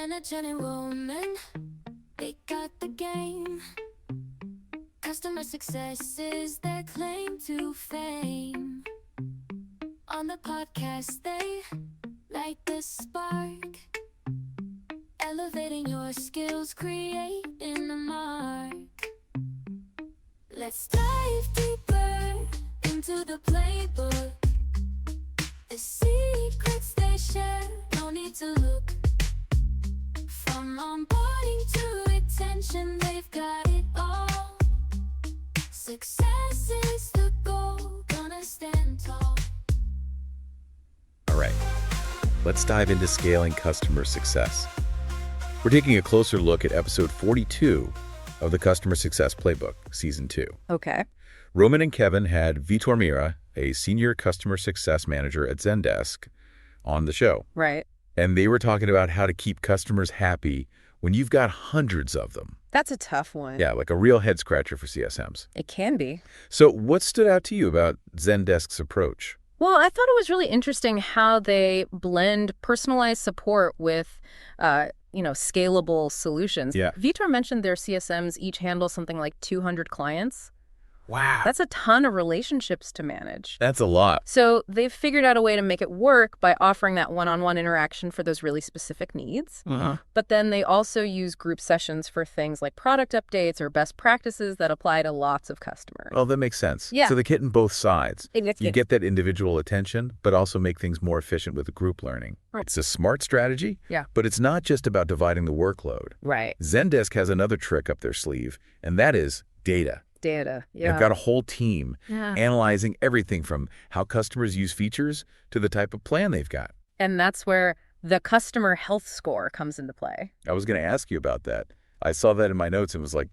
Energetic woman, they got the game. Customer success is their claim to fame. On the podcast, they light the spark, elevating your skills, creating a mark. Let's dive deeper into the playbook. The secrets they share, no need to look. From onboarding to retention, they've got it all. Success is the goal, gonna stand tall. All right, let's dive into scaling customer success. We're taking a closer look at episode 42 of the Customer Success Playbook, Season 2. Okay. Roman and Kevin had Vitor Meira, a senior customer success manager at Zendesk, on the show. Right. And they were talking about how to keep customers happy when you've got hundreds of them. That's a tough one. Yeah, like a real head scratcher for CSMs. It can be. So what stood out to you about Zendesk's approach? Well, I thought it was really interesting how they blend personalized support with, scalable solutions. Yeah. Vitor mentioned their CSMs each handle something like 200 clients. Wow. That's a ton of relationships to manage. That's a lot. So they've figured out a way to make it work by offering that one-on-one interaction for those really specific needs. But then they also use group sessions for things like product updates or best practices that apply to lots of customers. Oh, that makes sense. Yeah. So they hit in both sides. Exactly. You get that individual attention, but also make things more efficient with the group learning. Right. It's a smart strategy, Yeah. but it's not just about dividing the workload. Right. Zendesk has another trick up their sleeve, and that is data. Data. Yeah. They've got a whole team Yeah. analyzing everything from how customers use features to the type of plan they've got. And that's where the customer health score comes into play. I was going to ask you about that. I saw that in my notes and was like,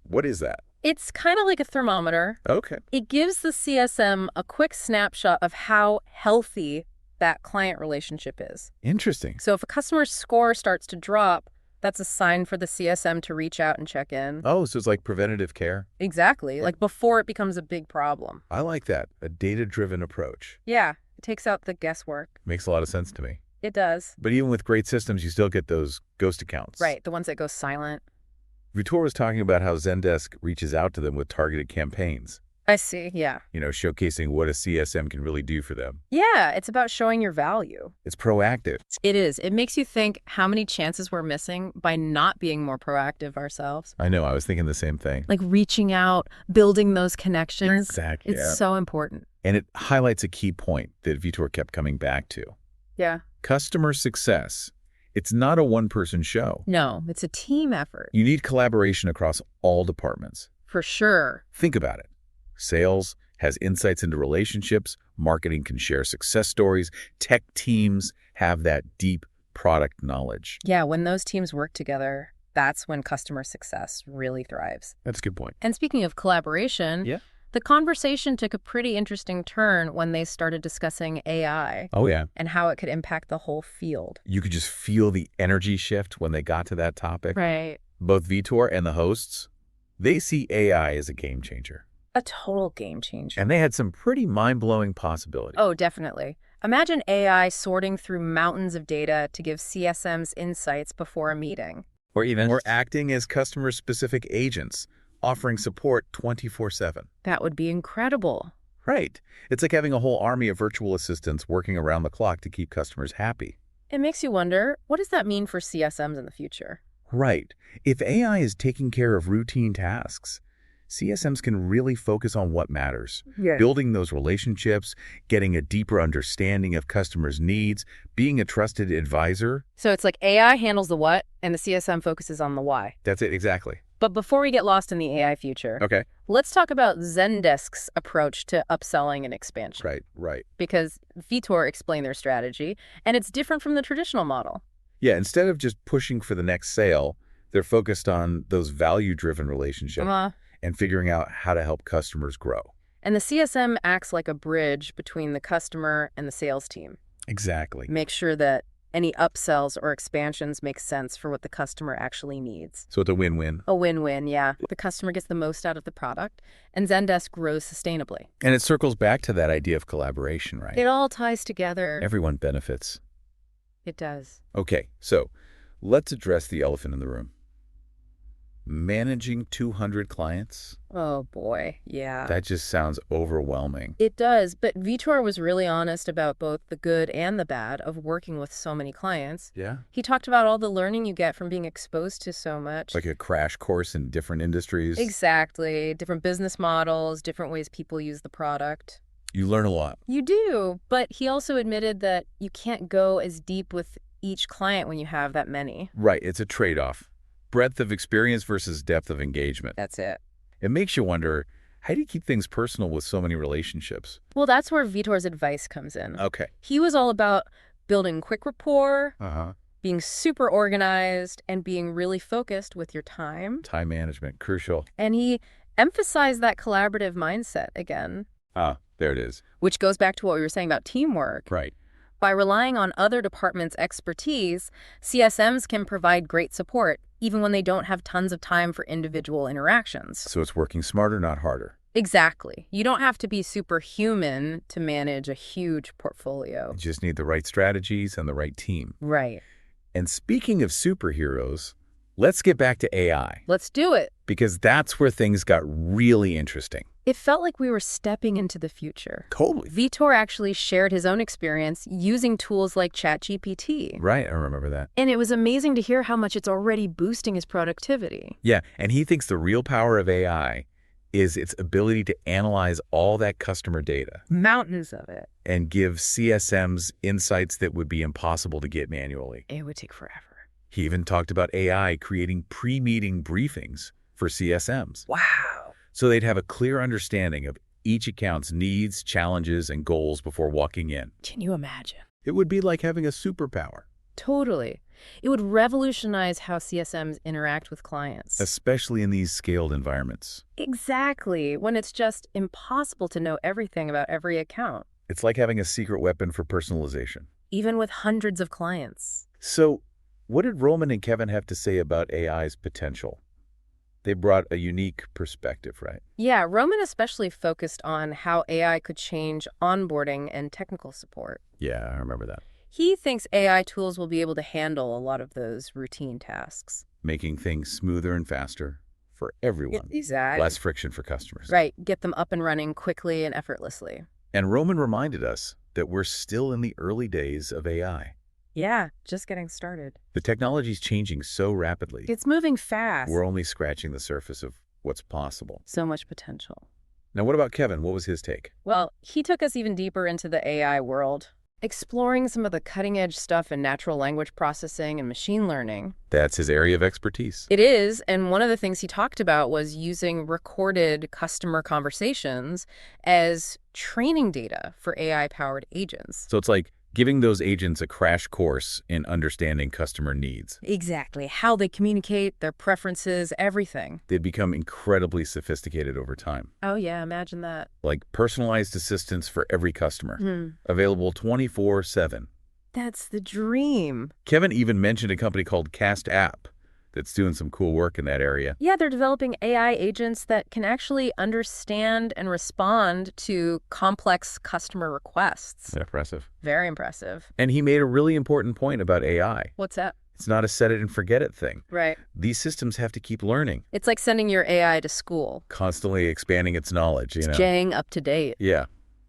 what is that? It's kind of like a thermometer. Okay. It gives the CSM a quick snapshot of how healthy that client relationship is. Interesting. So if a customer's score starts to drop, that's a sign for the CSM to reach out and check in. Oh, so it's like preventative care? Exactly. Like before it becomes a big problem. I like that. A data-driven approach. Yeah. It takes out the guesswork. Makes a lot of sense to me. It does. But even with great systems, you still get those ghost accounts. Right. The ones that go silent. Vitor was talking about how Zendesk reaches out to them with targeted campaigns, I see. Yeah. showcasing what a CSM can really do for them. Yeah. It's about showing your value. It's proactive. It is. It makes you think how many chances we're missing by not being more proactive ourselves. I know. I was thinking the same thing. Like reaching out, building those connections. Exactly. It's so important. And it highlights a key point that Vitor kept coming back to. Yeah. Customer success. It's not a one-person show. No, it's a team effort. You need collaboration across all departments. For sure. Think about it. Sales has insights into relationships. Marketing can share success stories. Tech teams have that deep product knowledge. Yeah, when those teams work together, that's when customer success really thrives. That's a good point. And speaking of collaboration, Yeah. the conversation took a pretty interesting turn when they started discussing AI Oh, yeah. and how it could impact the whole field. You could just feel the energy shift when they got to that topic. Right. Both Vitor and the hosts, they see AI as a game changer. A total game changer. And they had some pretty mind-blowing possibilities. Oh, definitely. Imagine AI sorting through mountains of data to give CSMs insights before a meeting. Or acting as customer-specific agents, offering support 24/7. That would be incredible. Right. It's like having a whole army of virtual assistants working around the clock to keep customers happy. It makes you wonder, what does that mean for CSMs in the future? Right. If AI is taking care of routine tasks, CSMs can really focus on what matters. Yeah. Building those relationships, getting a deeper understanding of customers' needs, being a trusted advisor. So it's like AI handles the what, and the CSM focuses on the why. That's it, exactly. But before we get lost in the AI future, Okay. let's talk about Zendesk's approach to upselling and expansion. Right. Because Vitor explained their strategy, and it's different from the traditional model. Yeah, instead of just pushing for the next sale, they're focused on those value-driven relationships and figuring out how to help customers grow. And the CSM acts like a bridge between the customer and the sales team. Exactly. Make sure that any upsells or expansions make sense for what the customer actually needs. So it's a win-win. A win-win, yeah. The customer gets the most out of the product, and Zendesk grows sustainably. And it circles back to that idea of collaboration, right? It all ties together. Everyone benefits. It does. Okay, so Let's address the elephant in the room. Managing 200 clients? Oh boy, yeah. That just sounds overwhelming. It does, but Vitor was really honest about both the good and the bad of working with so many clients. Yeah? He talked about all the learning you get from being exposed to so much. Like a crash course in different industries? Exactly. Different business models, different ways people use the product. You learn a lot. You do, but he also admitted that you can't go as deep with each client when you have that many. Right, it's a trade-off. Breadth of experience versus depth of engagement. That's it. It makes you wonder, how do you keep things personal with so many relationships? Well, that's where Vitor's advice comes in. Okay. He was all about building quick rapport, Uh-huh. being super organized, and being really focused with your time. Time management, crucial. And he emphasized that collaborative mindset again, Ah, there it is. which goes back to what we were saying about teamwork. Right. By relying on other departments' expertise, CSMs can provide great support, even when they don't have tons of time for individual interactions. So it's working smarter, not harder. Exactly. You don't have to be superhuman to manage a huge portfolio. You just need the right strategies and the right team. Right. And speaking of superheroes, let's get back to AI, Let's do it. because that's where things got really interesting. It felt like we were stepping into the future. Totally. Vitor actually shared his own experience using tools like ChatGPT. Right, I remember that. And it was amazing to hear how much it's already boosting his productivity. Yeah, and he thinks the real power of AI is its ability to analyze all that customer data Mountains of it. and give CSMs insights that would be impossible to get manually. It would take forever. He even talked about AI creating pre-meeting briefings for CSMs, Wow. so they'd have a clear understanding of each account's needs, challenges, and goals before walking in. Can you imagine? It would be like having a superpower, Totally. It would revolutionize how CSMs interact with clients. especially in these scaled environments. Exactly. When it's just impossible to know everything about every account, It's like having a secret weapon for personalization. even with hundreds of clients. So, what did Roman and Kevin have to say about AI's potential? They brought a unique perspective, right? Yeah, Roman especially focused on how AI could change onboarding and technical support. Yeah, I remember that. He thinks AI tools will be able to handle a lot of those routine tasks. Making things smoother and faster for everyone. Exactly. Less friction for customers. Right, get them up and running quickly and effortlessly. And Roman reminded us that we're still in the early days of AI. Yeah, just getting started. The technology's changing so rapidly. It's moving fast. We're only scratching the surface of what's possible. So much potential. Now, what about Kevin? What was his take? Well, he took us even deeper into the AI world, exploring some of the cutting-edge stuff in natural language processing and machine learning. That's his area of expertise. It is, and one of the things he talked about was using recorded customer conversations as training data for AI-powered agents. So it's like giving those agents a crash course in understanding customer needs. Exactly. How they communicate, their preferences, everything. They'd become incredibly sophisticated over time, Oh, yeah, imagine that. like personalized assistants for every customer, available 24/7. That's the dream. Kevin even mentioned a company called Cast App that's doing some cool work in that area. Yeah, they're developing AI agents that can actually understand and respond to complex customer requests. Impressive. Very impressive. And he made a really important point about AI. What's that? It's not a set it and forget it thing. Right. These systems have to keep learning, It's like sending your AI to school. constantly expanding its knowledge, you know? Staying up to date. Yeah,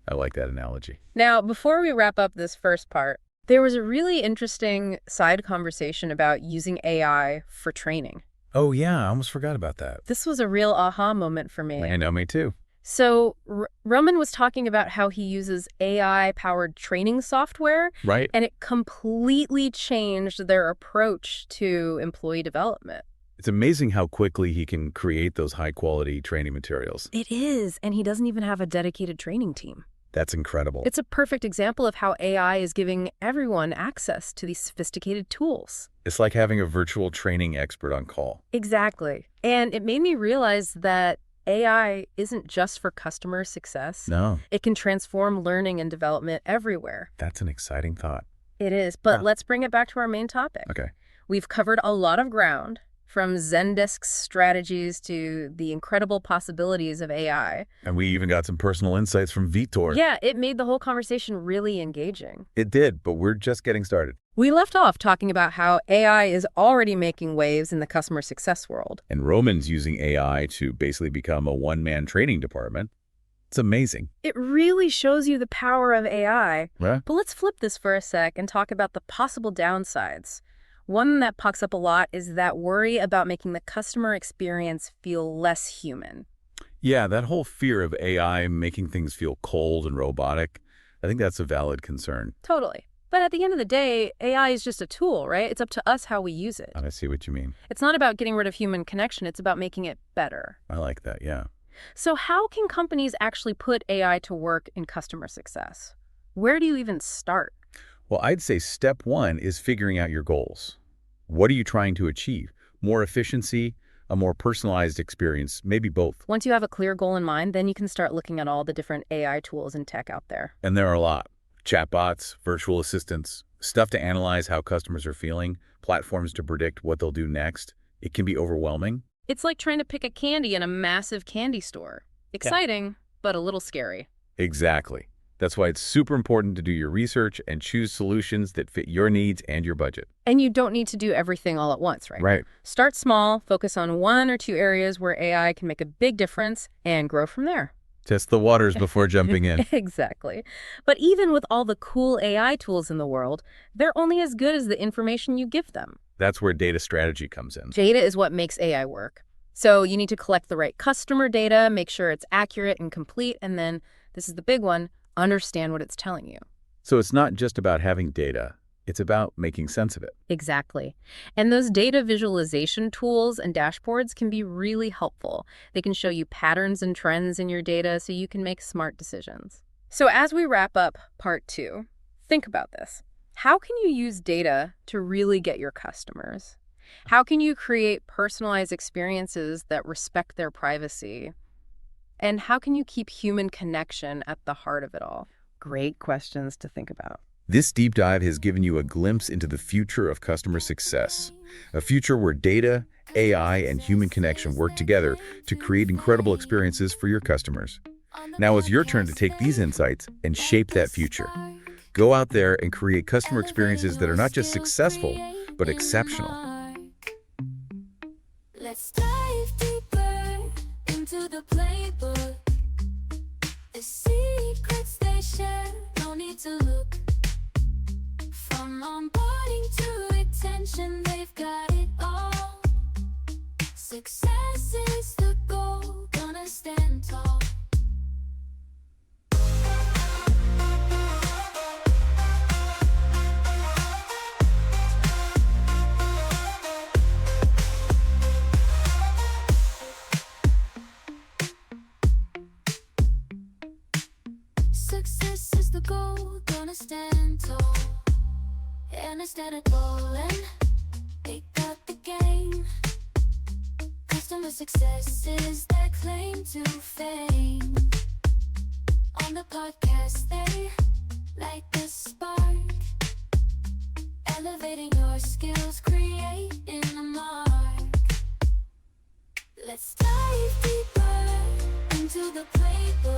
I like that analogy. Now, before we wrap up this first part, there was a really interesting side conversation about using AI for training. Oh, yeah, I almost forgot about that. This was a real aha moment for me. I know, me too. So Roman was talking about how he uses AI-powered training software, Right? and it completely changed their approach to employee development. It's amazing how quickly he can create those high-quality training materials. It is, and he doesn't even have a dedicated training team. That's incredible. It's a perfect example of how AI is giving everyone access to these sophisticated tools. It's like having a virtual training expert on call. Exactly. And it made me realize that AI isn't just for customer success. No, It can transform learning and development everywhere. that's an exciting thought. It is, but let's bring it back to our main topic. Okay. We've covered a lot of ground, from Zendesk's strategies to the incredible possibilities of AI. And we even got some personal insights from Vitor. Yeah, it made the whole conversation really engaging. It did, but we're just getting started. We left off talking about how AI is already making waves in the customer success world. And Roman's using AI to basically become a one-man training department. It's amazing. It really shows you the power of AI. Right? But let's flip this for a sec and talk about the possible downsides. One that pops up a lot is that worry about making the customer experience feel less human. Yeah, that whole fear of AI making things feel cold and robotic, I think that's a valid concern. Totally. But at the end of the day, AI is just a tool, right? It's up to us how we use it. I see what you mean. It's not about getting rid of human connection. It's about making it better. I like that, yeah. So how can companies actually put AI to work in customer success? Where do you even start? Well, I'd say step one is figuring out your goals. What are you trying to achieve? More efficiency, a more personalized experience, maybe both. Once you have a clear goal in mind, then you can start looking at all the different AI tools and tech out there. And there are a lot. Chatbots, virtual assistants, stuff to analyze how customers are feeling, platforms to predict what they'll do next. It can be overwhelming. It's like trying to pick a candy in a massive candy store. Exciting, but a little scary. Exactly. That's why it's super important to do your research and choose solutions that fit your needs and your budget. And you don't need to do everything all at once, right? Right. Start small, focus on 1 or 2 areas where AI can make a big difference, and grow from there. Test the waters before jumping in. Exactly. But even with all the cool AI tools in the world, they're only as good as the information you give them. That's where data strategy comes in. Data is what makes AI work. So you need to collect the right customer data, make sure it's accurate and complete, and then, this is the big one, understand what it's telling you. So it's not just about having data. It's about making sense of it. Exactly. And those data visualization tools and dashboards can be really helpful. They can show you patterns and trends in your data so you can make smart decisions. So as we wrap up part 2, think about this. How can you use data to really get your customers? How can you create personalized experiences that respect their privacy? And how can you keep human connection at the heart of it all? Great questions to think about. This deep dive has given you a glimpse into the future of customer success, a future where data, AI, and human connection work together to create incredible experiences for your customers. Now it's your turn to take these insights and shape that future. Go out there and create customer experiences that are not just successful, but exceptional. Let's dive deeper into the playbook. The secrets they share, no need to look. From onboarding to retention, they've got it all. Success is the goal, gonna stand tall. Success is the goal, gonna stand tall. And instead of ballin', they got the game. Customer success is their claim to fame. On the podcast, they light the spark. Elevating your skills, creating a mark. Let's dive deeper into the playbook.